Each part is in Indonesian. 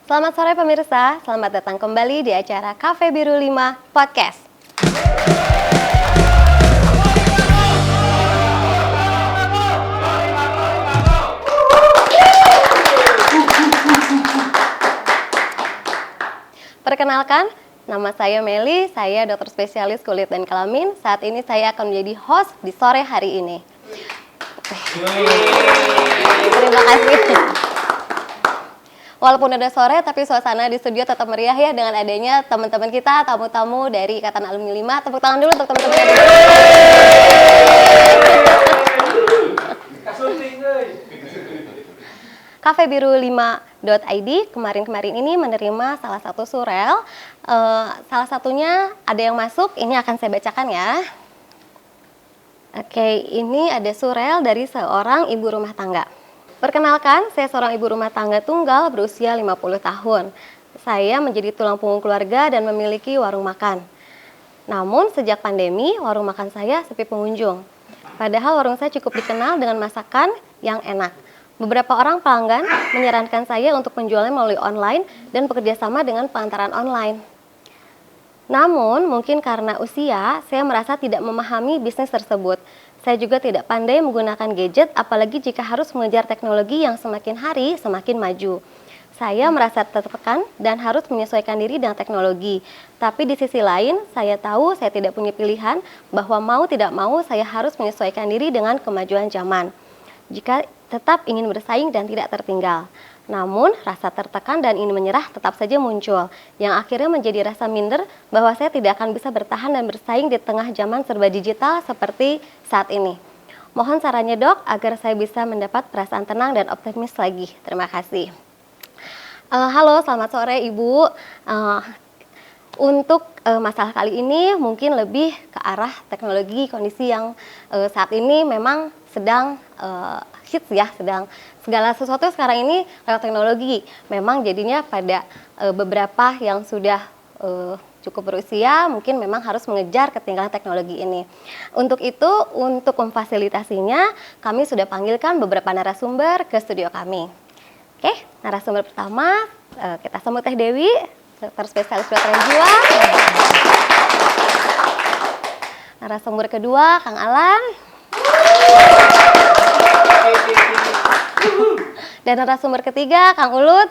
Selamat sore pemirsa, selamat datang kembali di acara Cafe Biru 5 Podcast. Perkenalkan, nama saya Meli, saya dokter spesialis kulit dan kelamin. Saat ini saya akan menjadi host di sore hari ini. Terima kasih. Walaupun udah sore, tapi suasana di studio tetap meriah ya dengan adanya teman-teman kita, tamu-tamu dari Ikatan Alumni 5. Tepuk tangan dulu untuk teman-teman yang ada. Cafebiru5.id kemarin-kemarin ini menerima salah satu surel. Salah satunya ada yang masuk, ini akan saya bacakan ya. Oke, ini ada surel dari seorang ibu rumah tangga. Perkenalkan, saya seorang ibu rumah tangga tunggal berusia 50 tahun. Saya menjadi tulang punggung keluarga dan memiliki warung makan. Namun, sejak pandemi, warung makan saya sepi pengunjung. Padahal warung saya cukup dikenal dengan masakan yang enak. Beberapa orang pelanggan menyarankan saya untuk menjualnya melalui online dan bekerja sama dengan pengantaran online. Namun, mungkin karena usia, saya merasa tidak memahami bisnis tersebut. Saya juga tidak pandai menggunakan gadget, apalagi jika harus mengejar teknologi yang semakin hari semakin maju. Saya merasa tertekan dan harus menyesuaikan diri dengan teknologi. Tapi di sisi lain, saya tahu saya tidak punya pilihan bahwa mau tidak mau saya harus menyesuaikan diri dengan kemajuan zaman. Jika tetap ingin bersaing dan tidak tertinggal. Namun, rasa tertekan dan ingin menyerah tetap saja muncul, yang akhirnya menjadi rasa minder bahwa saya tidak akan bisa bertahan dan bersaing di tengah zaman serba digital seperti saat ini. Mohon sarannya dok, agar saya bisa mendapat perasaan tenang dan optimis lagi. Terima kasih. Halo, selamat sore Ibu. Untuk masalah kali ini mungkin lebih ke arah teknologi, kondisi yang saat ini memang sedang hits ya, sedang segala sesuatu sekarang ini lewat teknologi. Memang jadinya pada beberapa yang sudah cukup berusia mungkin memang harus mengejar ketinggalan teknologi ini. Untuk itu, untuk memfasilitasinya, kami sudah panggilkan beberapa narasumber ke studio kami. Oke, narasumber pertama kita sambut Teh Dewi, dokter spesialis kedokteran jiwa. Narasumber kedua, Kang Alan. Dan narasumber ketiga, Kang Ulut.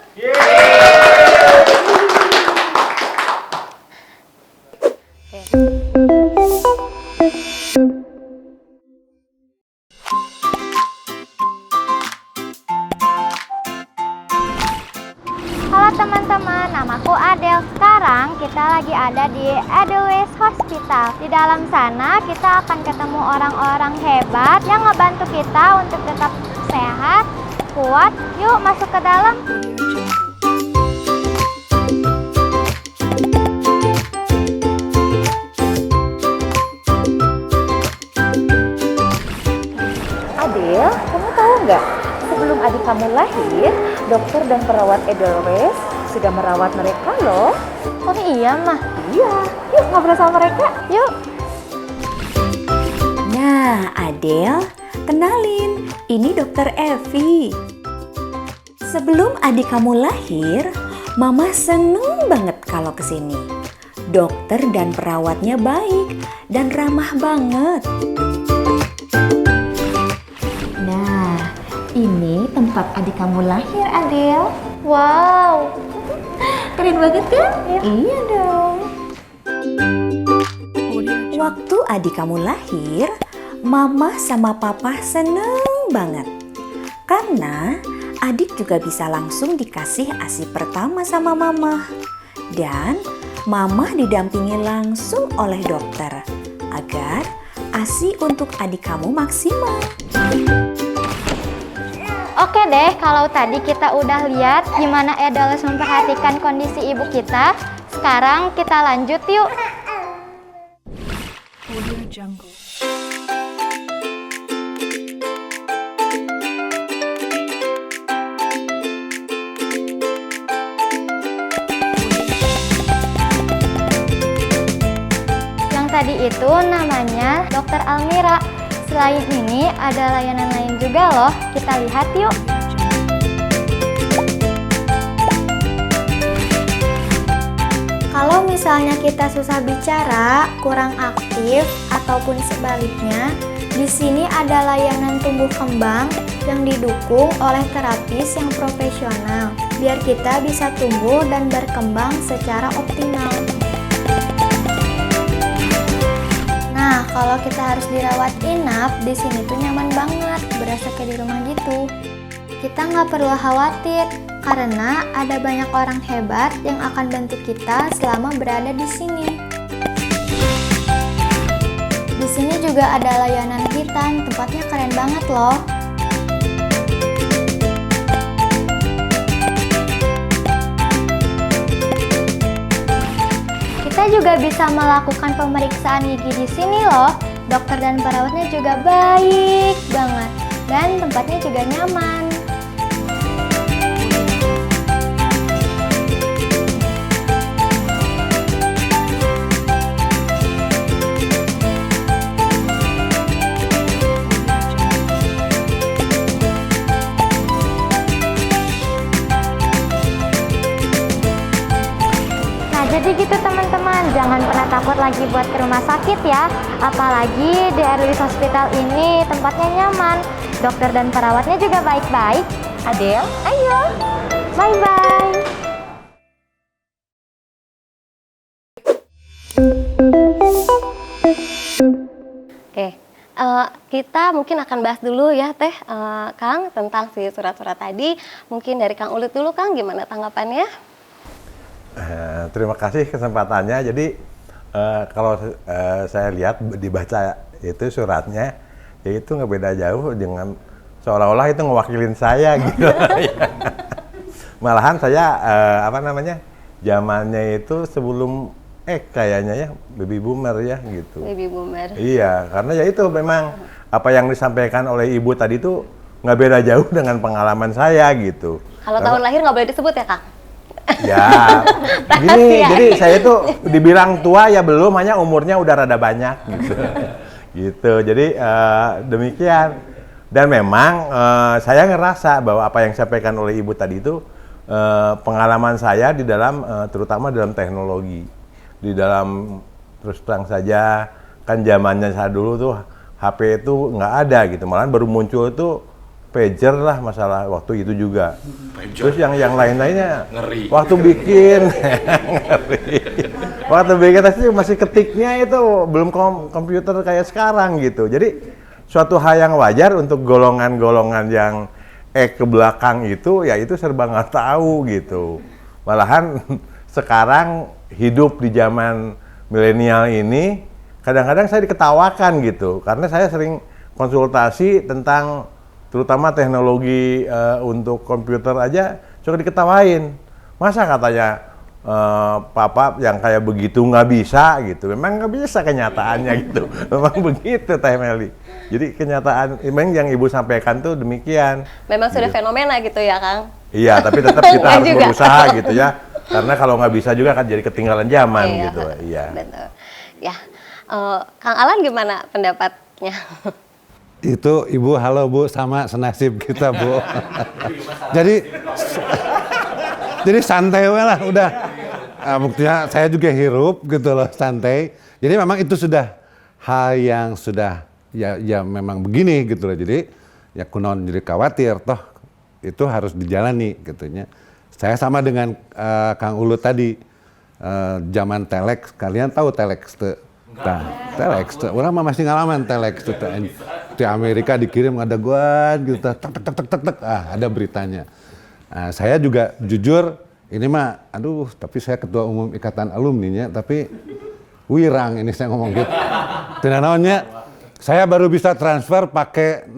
Halo teman-teman, namaku Adel. Sekarang kita lagi ada di Edelweiss Hospital. Di dalam sana kita akan ketemu orang-orang hebat yang ngebantu kita untuk tetap sehat, kuat. Yuk masuk ke dalam. Adel, kamu tahu nggak? Sebelum adik kamu lahir, dokter dan perawat Edelweiss sudah merawat mereka loh. Oh iya mah. Iya, yuk ngobrol sama mereka. Yuk. Nah, Adel, kenalin, ini dokter Evi. Sebelum adik kamu lahir, Mama seneng banget kalau kesini. Dokter dan perawatnya baik dan ramah banget. Nah, ini tempat adik kamu lahir, Adel. Wow. Keren banget kan? Iya. Iya dong. Waktu adik kamu lahir, Mama sama Papa seneng banget. Karena adik juga bisa langsung dikasih ASI pertama sama Mama. Dan Mama didampingi langsung oleh dokter agar ASI untuk adik kamu maksimal. Oke deh, kalau tadi kita udah lihat gimana Edelweiss memperhatikan kondisi ibu kita, sekarang kita lanjut yuk. Yang tadi itu namanya Dokter Almira. Selain ini ada layanan lain juga loh, kita lihat yuk. misalnya kita susah bicara, kurang aktif, ataupun sebaliknya, di sini ada layanan tumbuh kembang yang didukung oleh terapis yang profesional, biar kita bisa tumbuh dan berkembang secara optimal. Nah, kalau kita harus dirawat inap, di sini tuh nyaman banget, berasa kayak di rumah gitu. Kita nggak perlu khawatir, karena ada banyak orang hebat yang akan bantu kita selama berada di sini. Di sini juga ada layanan hitan, tempatnya keren banget loh. Kita juga bisa melakukan pemeriksaan gigi di sini loh. Dokter dan perawatnya juga baik banget, dan tempatnya juga nyaman. Jadi gitu teman-teman, jangan pernah takut lagi buat ke rumah sakit ya. Apalagi di Airways Hospital ini tempatnya nyaman. Dokter dan perawatnya juga baik-baik. Adel, Ayo, bye-bye. Oke, kita mungkin akan bahas dulu ya Teh, Kang, tentang si surat-surat tadi. Mungkin dari Kang Ulit dulu, Kang, gimana tanggapannya? Terima kasih kesempatannya. Jadi kalau saya lihat dibaca itu suratnya, ya itu nggak beda jauh dengan seolah-olah itu ngewakilin saya gitu. Malahan saya zamannya itu sebelum kayaknya ya baby boomer ya gitu. Baby boomer. Iya, karena ya itu memang apa yang disampaikan oleh ibu tadi itu nggak beda jauh dengan pengalaman saya gitu. Kalau tahun lahir nggak boleh disebut ya, Kang? Ya, gini, jadi saya tuh dibilang tua ya belum, hanya umurnya udah rada banyak gitu. Gitu, jadi demikian. Dan memang saya ngerasa bahwa apa yang disampaikan oleh ibu tadi itu pengalaman saya di dalam, terutama dalam teknologi. Di dalam, terus terang saja, kan zamannya saya dulu tuh HP itu nggak ada gitu, malahan baru muncul itu pager lah masalah waktu itu juga. Pager. Terus yang lain-lainnya ngeri. Waktu bikin ngeri. Waktu bikin pasti masih ketiknya itu belum komputer kayak sekarang gitu. Jadi suatu hal yang wajar untuk golongan-golongan yang ke belakang itu ya itu serba nggak tahu gitu. Malahan sekarang hidup di zaman milenial ini kadang-kadang saya diketawakan gitu karena saya sering konsultasi tentang terutama teknologi untuk komputer aja suka diketawain. Masa katanya papa yang kayak begitu nggak bisa gitu. Memang nggak bisa kenyataannya gitu. Memang begitu Teh Meli. Jadi kenyataan memang yang ibu sampaikan tuh demikian. Memang sudah fenomena gitu ya, Kang? Iya, tapi tetap kita harus berusaha gitu ya. Karena kalau nggak bisa juga kan jadi ketinggalan zaman gitu. Iya. Betul. Ya, Kang Alan gimana pendapatnya? Itu ibu, halo bu, sama senasib kita bu. jadi santai lah udah. Buktinya saya juga hirup gitu loh, santai. Jadi memang itu sudah hal yang sudah ya memang begini gitu loh. Jadi ya kunon jadi khawatir toh itu harus dijalani gitunya. Saya sama dengan Kang Ulu tadi zaman telex, kalian tahu telex tuh? Nah, telex, orang mah masih ngalaman telex tuh. Di Amerika dikirim ada gua gitu, tek, ada beritanya. Nah, saya juga jujur, ini mah, aduh, tapi saya ketua umum ikatan alumninya, tapi wirang ini saya ngomong gitu. Tidak naonnya, saya baru bisa transfer pakai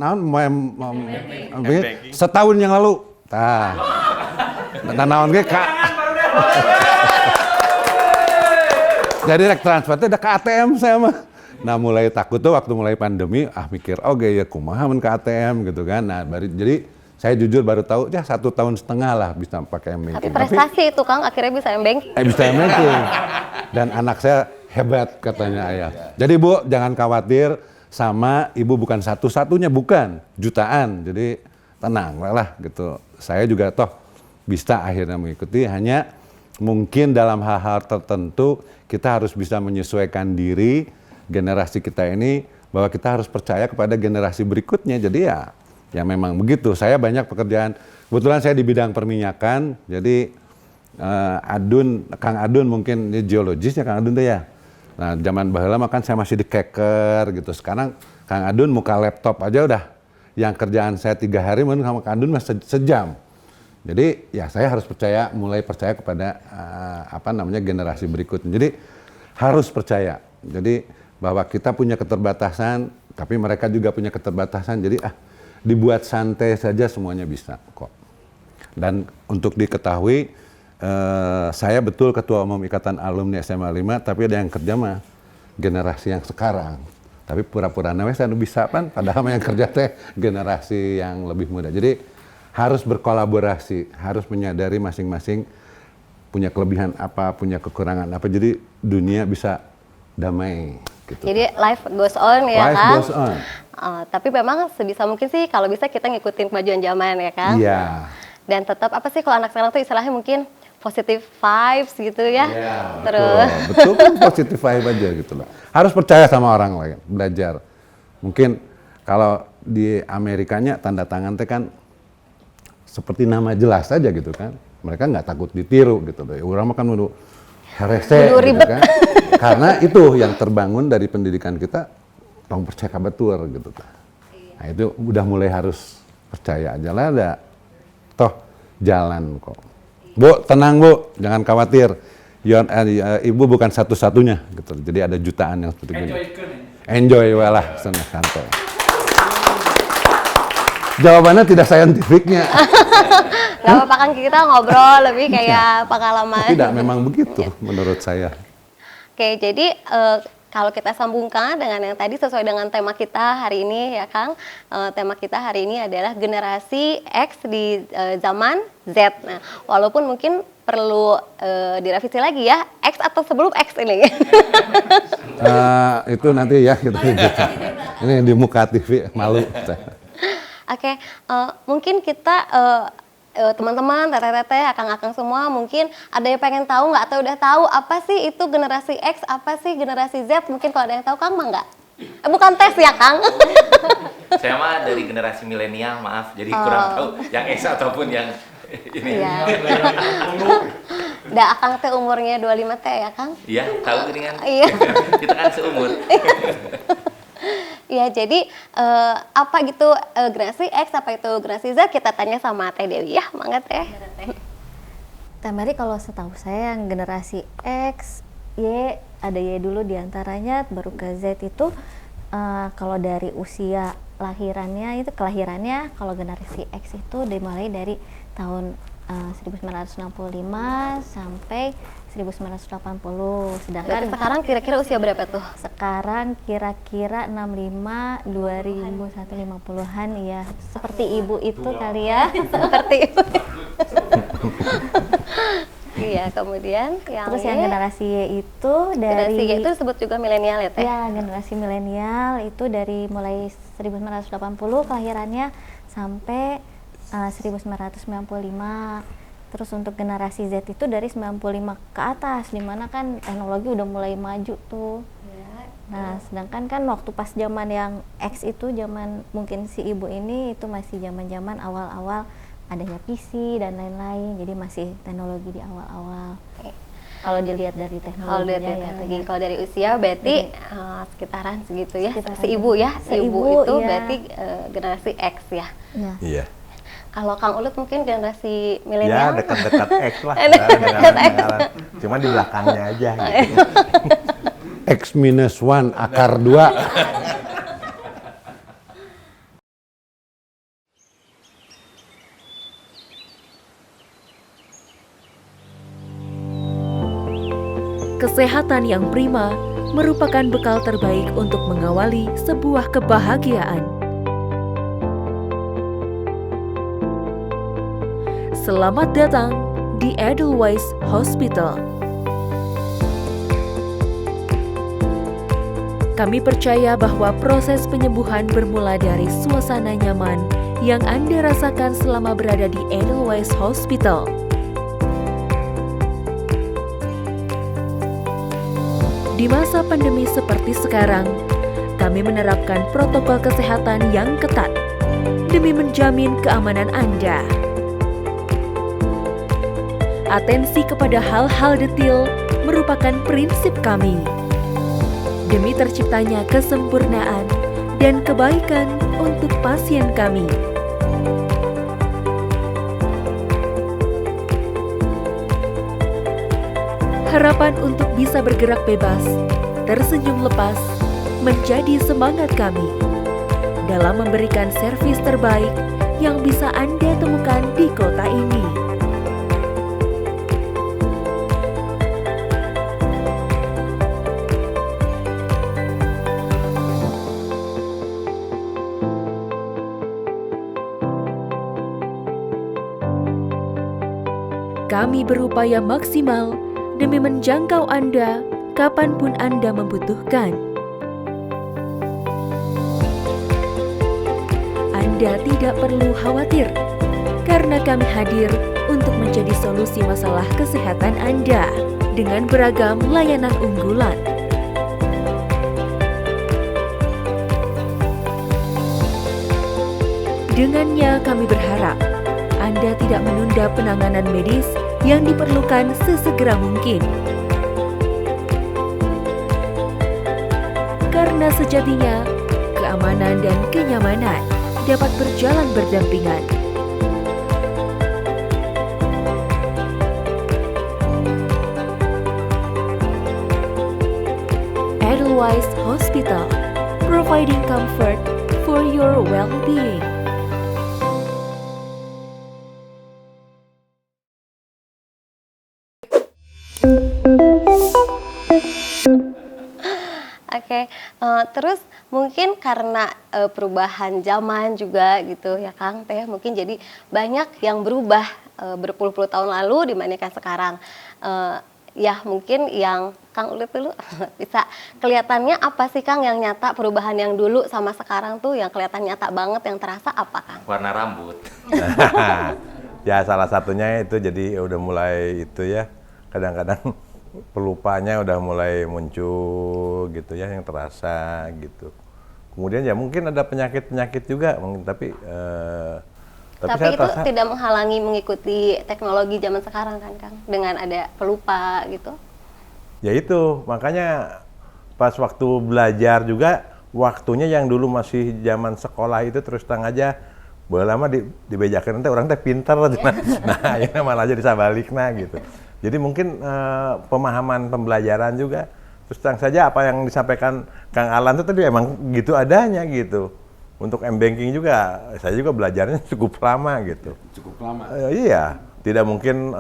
setahun yang lalu. Nah, naon ge Kak. Jadi rek transfer itu udah ke ATM saya mah. Nah mulai takut tuh waktu mulai pandemi, mikir ya kumaha men ke ATM gitu kan. Nah jadi saya jujur baru tahu ya 1,5 tahun lah bisa pakai M-Banking. Tapi prestasi itu Kang akhirnya bisa M-Banking. Bisa M-Banking. Dan anak saya hebat katanya ayah. Jadi Bu jangan khawatir sama ibu bukan satu-satunya, bukan jutaan. Jadi tenang lah gitu. Saya juga toh bisa akhirnya mengikuti, hanya mungkin dalam hal-hal tertentu kita harus bisa menyesuaikan diri generasi kita ini bahwa kita harus percaya kepada generasi berikutnya. Jadi ya memang begitu. Saya banyak pekerjaan, kebetulan saya di bidang perminyakan, jadi Kang Adun mungkin ini geologis ya Kang Adun tuh ya. Nah zaman baheula mah kan saya masih di keker gitu. Sekarang Kang Adun muka laptop aja udah, yang kerjaan saya 3 hari mungkin sama Kang Adun mah sejam. Jadi ya saya harus mulai percaya kepada generasi berikutnya. Jadi harus percaya. Jadi bahwa kita punya keterbatasan, tapi mereka juga punya keterbatasan. Jadi dibuat santai saja semuanya bisa kok. Dan untuk diketahui, saya betul Ketua Umum Ikatan Alumni SMA 5, tapi ada yang kerja mah generasi yang sekarang. Tapi pura-pura saya bisa kan, padahal yang kerja teh generasi yang lebih muda. Jadi harus berkolaborasi, harus menyadari masing-masing punya kelebihan apa, punya kekurangan apa. Jadi dunia bisa damai. Gitu. Jadi life goes on ya life Kang? Goes on. Tapi memang sebisa mungkin sih kalau bisa kita ngikutin kemajuan zaman ya Kang? Iya. Dan tetap apa sih kalau anak sekarang tuh istilahnya mungkin positive vibes gitu ya? Iya, Terus betul kan positive vibe aja gitu loh. Harus percaya sama orang lain, belajar. Mungkin kalau di Amerikanya tanda tangan teh kan seperti nama jelas aja gitu kan. Mereka nggak takut ditiru gitu loh. Orang mah kan udah herese gitu kan. Karena itu yang terbangun dari pendidikan kita, tong percaya betul gitu. Nah itu udah mulai harus percaya aja lah, ada toh jalan kok. Bu, tenang Bu, jangan khawatir. Ibu bukan satu-satunya gitu. Jadi ada jutaan yang seperti ini. Enjoy lah, santai. Jawabannya tidak saintifiknya. nggak apa-apa kan kita ngobrol lebih kayak pengalaman. Tidak, memang begitu menurut saya. Oke, jadi kalau kita sambungkan dengan yang tadi sesuai dengan tema kita hari ini ya Kang, tema kita hari ini adalah generasi X di zaman Z. Nah, walaupun mungkin perlu direvisi lagi ya, X atau sebelum X ini. Itu nanti ya gitu. Ini di muka TV malu. Oke, mungkin kita teman-teman, teteh-teteh, akang-akang semua mungkin ada yang pengen tahu nggak atau udah tahu apa sih itu generasi X, apa sih generasi Z? Mungkin kalau ada yang tahu Kang mah nggak? Bukan tes ya Kang? Saya mah dari generasi milenial, maaf, jadi kurang tahu yang X ataupun yang ini. Iya. Da akang teh umurnya 25 teh ya Kang? Iya, tahu dengan. Iya. Kita kan seumur. Ya, jadi apa gitu generasi X, apa itu generasi Z, kita tanya sama Teh Dewi ya, mangga Teh. Teh Mary, kalau setahu saya yang generasi X, Y, ada Y dulu diantaranya, baru ke Z itu kalau dari usia lahirannya, itu kelahirannya, kalau generasi X itu dimulai dari tahun 1965 sampai 1980. Sedangkan Sekarang kira-kira usia berapa tuh? sekarang kira-kira 65, 2050-an ya. Seperti ibu itu kali ya. Seperti itu. Iya, kemudian yang Terus yang generasi Y itu generasi dari Y itu disebut juga milenial ya Teh? ya, generasi milenial itu dari mulai 1980 kelahirannya sampai 1995. Terus untuk generasi Z itu dari 95 ke atas, dimana kan teknologi udah mulai maju tuh. Nah, sedangkan kan waktu pas zaman yang X itu, zaman mungkin si ibu ini itu masih zaman-zaman awal-awal adanya PC dan lain-lain, jadi masih teknologi di awal-awal. Kalau dilihat dari teknologinya ya. Kalau dari usia berarti sekitaran segitu ya. Sekitaran. Si ibu ya, si ibu itu iya. berarti generasi X ya. Ya. Iya. Kalau Kang Ulut mungkin generasi Ya milenial. dekat-dekat X lah. Dekat-dekat X. Cuma di belakangnya aja gitu. X-1 akar 2. Kesehatan yang prima merupakan bekal terbaik untuk mengawali sebuah kebahagiaan. Selamat datang di Edelweiss Hospital. Kami percaya bahwa proses penyembuhan bermula dari suasana nyaman yang Anda rasakan selama berada di Edelweiss Hospital. Di masa pandemi seperti sekarang, kami menerapkan protokol kesehatan yang ketat demi menjamin keamanan Anda. Atensi kepada hal-hal detail merupakan prinsip kami. Demi terciptanya kesempurnaan dan kebaikan untuk pasien kami. Harapan untuk bisa bergerak bebas, tersenyum lepas, menjadi semangat kami dalam memberikan servis terbaik yang bisa Anda temukan di kota ini. Kami berupaya maksimal demi menjangkau Anda kapanpun Anda membutuhkan. Anda tidak perlu khawatir, karena kami hadir untuk menjadi solusi masalah kesehatan Anda dengan beragam layanan unggulan. Dengannya kami berharap Anda tidak menunda penanganan medis yang diperlukan sesegera mungkin. Karena sejatinya, keamanan dan kenyamanan dapat berjalan berdampingan. Edelweiss Hospital, providing comfort for your well-being. Oke, terus mungkin karena perubahan zaman juga gitu ya Kang, Teh, mungkin jadi banyak yang berubah berpuluh-puluh tahun lalu dibandingkan sekarang. Ya mungkin yang Kang Ulit dulu bisa kelihatannya apa sih Kang yang nyata perubahan yang dulu sama sekarang tuh yang kelihatan nyata banget yang terasa apa Kang? Warna rambut. Ya salah satunya itu jadi udah mulai itu ya, kadang-kadang pelupanya udah mulai muncul gitu ya, yang terasa gitu. Kemudian ya mungkin ada penyakit-penyakit juga mungkin, tapi Tapi saya itu terasa, tidak menghalangi mengikuti teknologi zaman sekarang kan Kang, dengan ada pelupa gitu. ya itu makanya pas waktu belajar juga waktunya yang dulu masih zaman sekolah itu terus terang aja boleh lama dibejakan nanti orang teh pintar nah ini malah jadi sabalik nah gitu. Jadi mungkin pemahaman pembelajaran juga terus terang saja apa yang disampaikan Kang Alan itu tadi emang gitu adanya gitu. Untuk M-Banking juga saya juga belajarnya cukup lama gitu. Cukup lama. Iya, tidak mungkin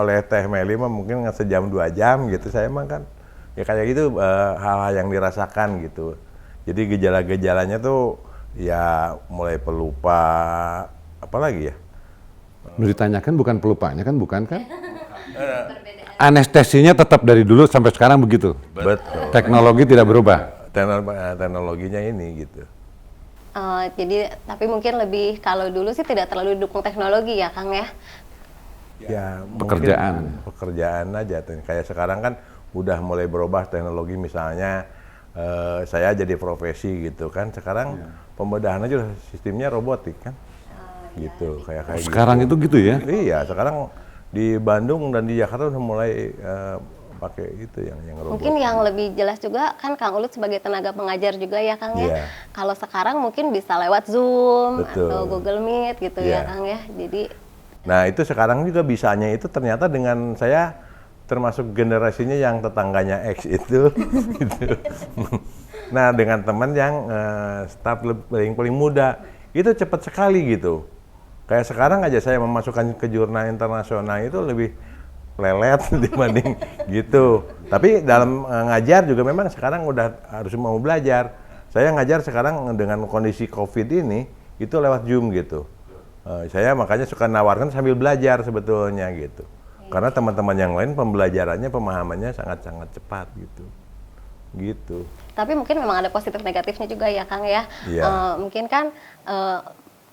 oleh Teh Meli mah mungkin sejam 2 jam gitu. Saya emang kan ya kayak gitu hal-hal yang dirasakan gitu. Jadi gejala-gejalanya tuh ya mulai pelupa, apalagi ya? Ditanyakan bukan pelupanya kan, bukan kan? Anestesinya tetap dari dulu sampai sekarang begitu. Betul. Teknologi tidak berubah. Teknologinya ini gitu. Jadi tapi mungkin lebih kalau dulu sih tidak terlalu didukung teknologi ya Kang ya. Ya Pekerjaan. Pekerjaan aja. Kayak sekarang kan udah mulai berubah teknologi, misalnya saya jadi profesi gitu kan. Sekarang pembedahan aja udah sistemnya robotik kan. Gitu kayak Sekarang gitu. itu gitu ya? Iya, sekarang di Bandung dan di Jakarta udah mulai pakai itu yang robot. Mungkin yang lebih jelas juga kan Kang Ulit sebagai tenaga pengajar juga ya Kang ya. Iya. Kalau sekarang mungkin bisa lewat Zoom Betul. atau Google Meet gitu ya Iya. Kang ya. Jadi Nah itu sekarang juga bisanya itu ternyata dengan saya termasuk generasinya yang tetangganya X itu. Gitu. Nah dengan teman yang start paling muda itu cepat sekali gitu. Kayak sekarang aja saya memasukkan ke jurnal internasional itu lebih lelet dibanding gitu. Tapi dalam ngajar juga memang sekarang udah harus mau belajar. Saya ngajar sekarang dengan kondisi COVID ini itu lewat Zoom gitu. Saya makanya suka nawarkan sambil belajar sebetulnya gitu. Karena teman-teman yang lain pembelajarannya, pemahamannya sangat-sangat cepat gitu. Gitu. tapi mungkin memang ada positif negatifnya juga ya Kang ya. Iya. Mungkin kan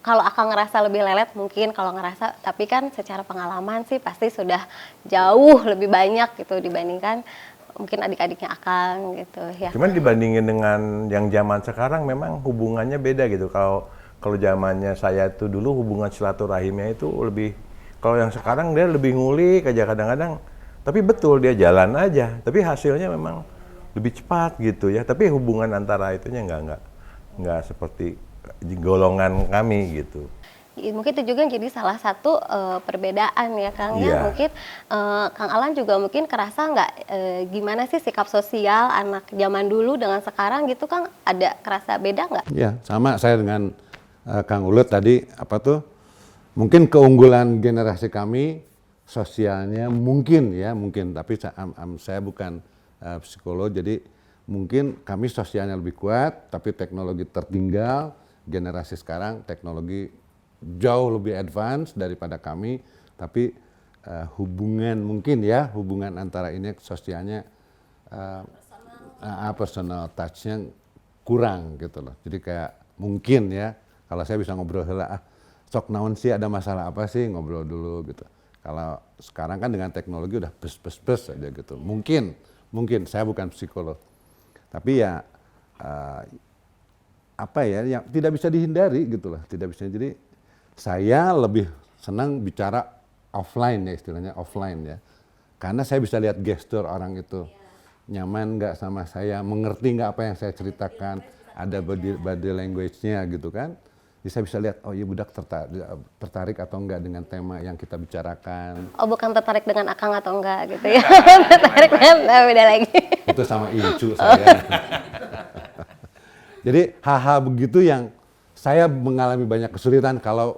kalau Akang ngerasa lebih lelet mungkin kalau ngerasa, tapi kan secara pengalaman sih pasti sudah jauh lebih banyak gitu dibandingkan mungkin adik-adiknya Akang gitu ya. Cuman dibandingin dengan yang zaman sekarang memang hubungannya beda gitu. Kalau zamannya saya tuh dulu hubungan silaturahimnya itu lebih, kalau yang sekarang dia lebih ngulik aja kadang-kadang. Tapi betul dia jalan aja, tapi hasilnya memang lebih cepat gitu ya. Tapi hubungan antara itunya nggak seperti golongan kami gitu. Mungkin itu juga jadi salah satu perbedaan ya Kang ya. Iya. Mungkin Kang Alan juga mungkin kerasa nggak gimana sih sikap sosial anak zaman dulu dengan sekarang gitu Kang, ada kerasa beda nggak? Ya, sama saya dengan Kang Ulut tadi, mungkin keunggulan generasi kami sosialnya mungkin, tapi saya bukan psikolog, jadi mungkin kami sosialnya lebih kuat, tapi teknologi tertinggal. Generasi sekarang teknologi jauh lebih advance daripada kami, tapi hubungan antara ini sosialnya personal touch-nya kurang gitu loh. Jadi kayak mungkin ya, kalau saya bisa ngobrol sok naon sih, ada masalah apa sih, ngobrol dulu gitu. Kalau sekarang kan dengan teknologi udah bes aja gitu. Mungkin saya bukan psikolog, tapi ya yang tidak bisa dihindari gitu loh, tidak bisa. Jadi saya lebih senang bicara offline ya, istilahnya offline ya, karena saya bisa lihat gestur orang itu nyaman nggak sama saya, mengerti nggak apa yang saya ceritakan, ada body language-nya gitu kan. Jadi saya bisa lihat, oh iya budak tertarik atau enggak dengan tema yang kita bicarakan. Oh bukan tertarik dengan Akang atau enggak gitu ya. Tertarik dengan beda lagi. Itu sama Incu saya. Jadi hal-hal begitu yang saya mengalami banyak kesulitan kalau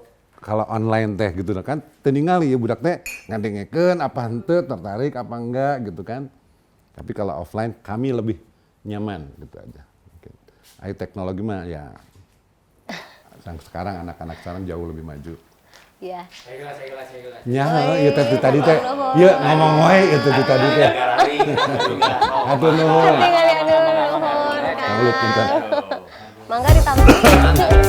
online teh gitu kan. Teningali ya budak teh ngadengkeun apa henteu, tertarik apa enggak gitu kan. Tapi kalau offline kami lebih nyaman gitu aja. Mungkin. Teknologi mah ya yang sekarang anak-anak sekarang jauh lebih maju. Iya. Saya gelas. Ya tadi teh. Ya ngomong wae itu tadi teh. Aduh nuhun. Tinggal ya nuhun. Mulut pintar. Mangga ditambah.